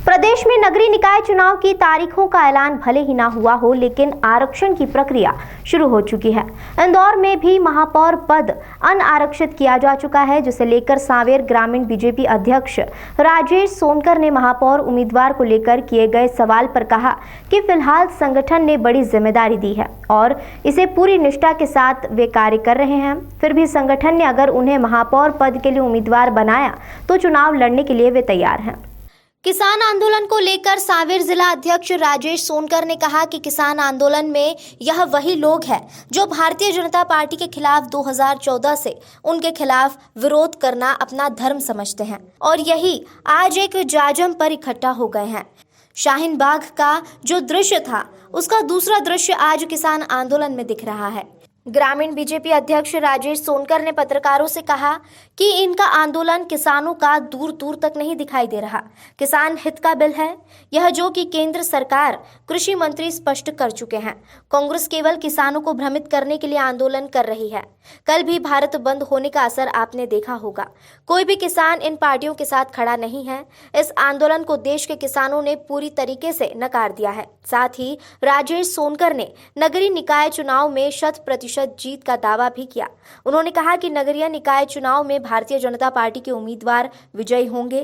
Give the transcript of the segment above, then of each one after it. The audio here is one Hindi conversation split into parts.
प्रदेश में नगरीय निकाय चुनाव की तारीखों का ऐलान भले ही ना हुआ हो, लेकिन आरक्षण की प्रक्रिया शुरू हो चुकी है। इंदौर में भी महापौर पद अनारक्षित किया जा चुका है, जिसे लेकर सांवेर ग्रामीण बीजेपी अध्यक्ष राजेश सोनकर ने महापौर उम्मीदवार को लेकर किए गए सवाल पर कहा कि फिलहाल संगठन ने बड़ी जिम्मेदारी दी है और इसे पूरी निष्ठा के साथ वे कार्य कर रहे हैं। फिर भी संगठन ने अगर उन्हें महापौर पद के लिए उम्मीदवार बनाया तो चुनाव लड़ने के लिए वे तैयार हैं। किसान आंदोलन को लेकर सांवेर जिला अध्यक्ष राजेश सोनकर ने कहा कि किसान आंदोलन में यह वही लोग हैं जो भारतीय जनता पार्टी के खिलाफ 2014 से उनके खिलाफ विरोध करना अपना धर्म समझते हैं और यही आज एक जाजम पर इकट्ठा हो गए हैं। शाहीन बाग का जो दृश्य था उसका दूसरा दृश्य आज किसान आंदोलन में दिख रहा है। ग्रामीण बीजेपी अध्यक्ष राजेश सोनकर ने पत्रकारों से कहा कि इनका आंदोलन किसानों का दूर दूर तक नहीं दिखाई दे रहा। किसान हित का बिल है यह, जो कि केंद्र सरकार कृषि मंत्री स्पष्ट कर चुके हैं। कांग्रेस केवल किसानों को भ्रमित करने के लिए आंदोलन कर रही है। कल भी भारत बंद होने का असर आपने देखा होगा। कोई भी किसान इन पार्टियों के साथ खड़ा नहीं है। इस आंदोलन को देश के किसानों ने पूरी तरीके से नकार दिया है। साथ ही राजेश सोनकर ने नगरीय निकाय चुनाव में 100% जीत का दावा भी किया। उन्होंने कहा कि नगरीय निकाय चुनाव में भारतीय जनता पार्टी के उम्मीदवार विजयी होंगे।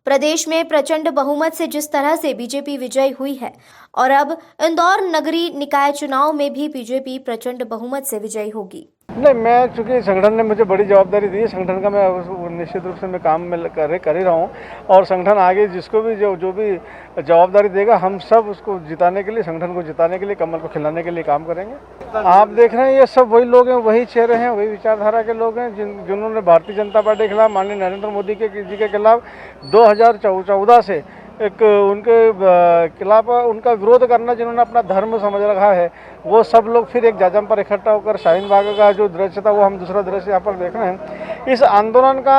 प्रदेश में प्रचंड बहुमत से जिस तरह से बीजेपी विजयी हुई है और अब इंदौर नगरीय निकाय चुनाव में भी बीजेपी प्रचंड बहुमत से विजयी होगी। नहीं, मैं चूँकि संगठन ने मुझे बड़ी जवाबदारी दी है, संगठन का मैं निश्चित रूप से मैं काम में कर ही रहा हूँ और संगठन आगे जिसको भी जो भी जवाबदारी देगा, हम सब उसको जिताने के लिए, संगठन को जिताने के लिए, कमल को खिलाने के लिए काम करेंगे। आप देख रहे हैं ये सब वही लोग हैं, वही चेहरे हैं, वही विचारधारा के लोग हैं जिन्होंने भारतीय जनता पार्टी के खिलाफ, माननीय नरेंद्र मोदी जी के खिलाफ 2014 से एक उनके खिलाफ उनका विरोध करना, जिन्होंने अपना धर्म समझ रखा है, वो सब लोग फिर एक जाजम पर इकट्ठा होकर शाहीन बाग का जो दृश्य था वो हम दूसरा दृश्य यहाँ पर देख रहे हैं। इस आंदोलन का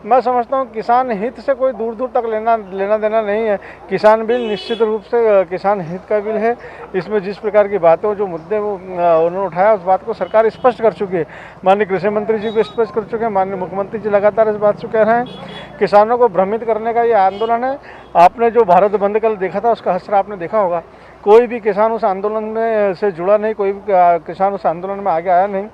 मैं समझता हूँ किसान हित से कोई दूर दूर तक लेना देना नहीं है। किसान बिल निश्चित रूप से किसान हित का बिल है। इसमें जिस प्रकार की बातें, जो मुद्दे वो उन्होंने उठाया, उस बात को सरकार स्पष्ट कर चुकी है। माननीय कृषि मंत्री जी भी स्पष्ट कर चुके हैं, माननीय मुख्यमंत्री जी लगातार इस बात से कह रहे हैं। किसानों को भ्रमित करने का ये आंदोलन है। आपने जो भारत बंद कल देखा था उसका असर आपने देखा होगा। कोई भी किसान उस आंदोलन में से जुड़ा नहीं, कोई भी किसान उस आंदोलन में आगे आया नहीं।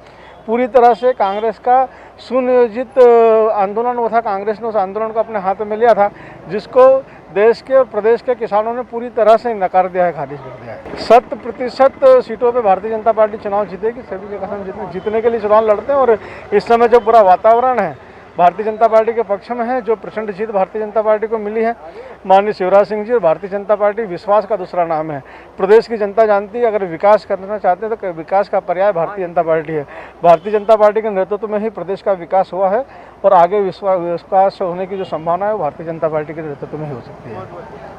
पूरी तरह से कांग्रेस का सुनियोजित आंदोलन वो था। कांग्रेस ने उस आंदोलन को अपने हाथ में लिया था, जिसको देश के और प्रदेश के किसानों ने पूरी तरह से नकार दिया है, खारिज कर दिया है। 100% सीटों पे भारतीय जनता पार्टी चुनाव जीतेगी। सभी के किसान जीतने के लिए चुनाव लड़ते हैं और इस समय जो पूरा वातावरण है भारतीय जनता पार्टी के पक्ष में है। जो प्रचंड जीत भारतीय जनता पार्टी को मिली है, माननीय शिवराज सिंह जी, और भारतीय जनता पार्टी विश्वास का दूसरा नाम है। प्रदेश की जनता जानती है, अगर विकास करना चाहते हैं तो विकास का पर्याय भारतीय जनता पार्टी है। भारतीय जनता पार्टी के नेतृत्व में ही प्रदेश का विकास हुआ है और आगे विकास होने की जो संभावना है वो भारतीय जनता पार्टी के नेतृत्व में ही हो सकती है।